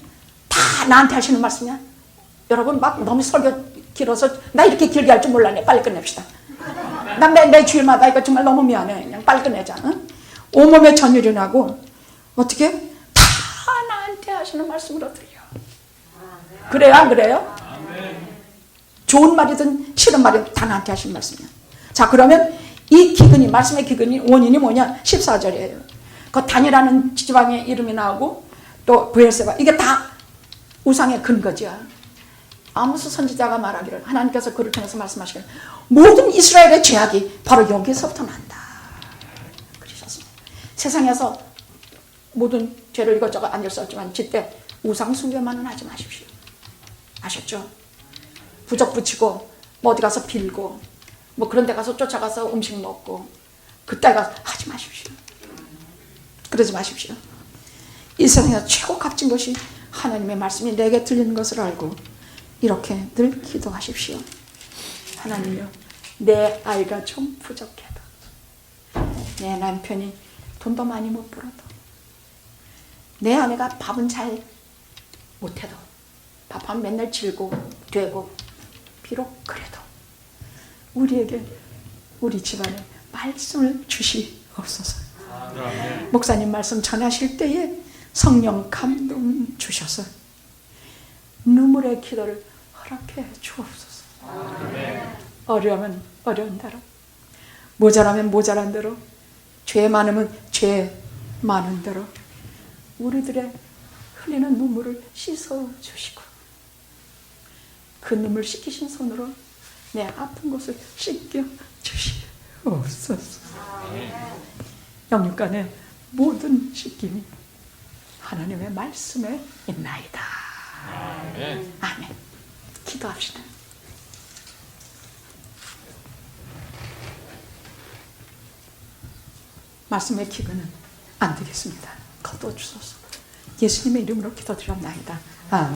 다 나한테 하시는 말씀이야. 여러분 막 너무 설교 길어서 나 이렇게 길게 할 줄 몰랐네. 빨리 끝냅시다. 난 매 주일마다 이거 정말 너무 미안해. 그냥 빨리 끝내자. 응? 온몸에 전율이나고 어떻게? 다 나한테 하시는 말씀으로 들려. 그래요? 안 그래요? 좋은 말이든 싫은 말이든 다 나한테 하시는 말씀이야. 자, 그러면 이 기근이, 말씀의 기근이 원인이 뭐냐? 14절이에요. 그 단이라는 지방의 이름이 나오고 또 브엘세바, 이게 다 우상의 근거죠. 아모스 선지자가 말하기를, 하나님께서 그를 통해서 말씀하시기를 모든 이스라엘의 죄악이 바로 여기서부터 난다 그러셨습니다. 세상에서 모든 죄를 이것저것 안 일었지만 제때 우상 숭배만은 하지 마십시오. 아셨죠? 부적 붙이고 뭐 어디 가서 빌고 뭐 그런 데 가서 쫓아가서 음식 먹고 그때 가서 하지 마십시오. 그러지 마십시오. 이 세상에서 최고 값진 것이 하나님의 말씀이 내게 들리는 것을 알고 이렇게 늘 기도하십시오. 하나님이여, 내 아이가 좀 부족해도, 내 남편이 돈도 많이 못 벌어도, 내 아내가 밥은 잘 못해도, 밥은 맨날 질고 되고, 비록 그래도 우리에게, 우리 집안에 말씀을 주시옵소서. 목사님 말씀 전하실 때에 성령 감동 주셔서 눈물의 기도를 허락해 주옵소서. 어려우면 어려운 대로, 모자라면 모자란 대로, 죄 많으면 죄 많은 대로 우리들의 흘리는 눈물을 씻어 주시고 그 눈물 씻기신 손으로 내 아픈 곳을 씻겨 주시옵소서. 영육간의 모든 씻김이 하나님의 말씀에 있나이다. 아멘. 아멘. 기도합시다. 말씀의 기근은 안 되겠습니다. 거둬주소서. 예수님의 이름으로 기도드렸나이다. 아멘.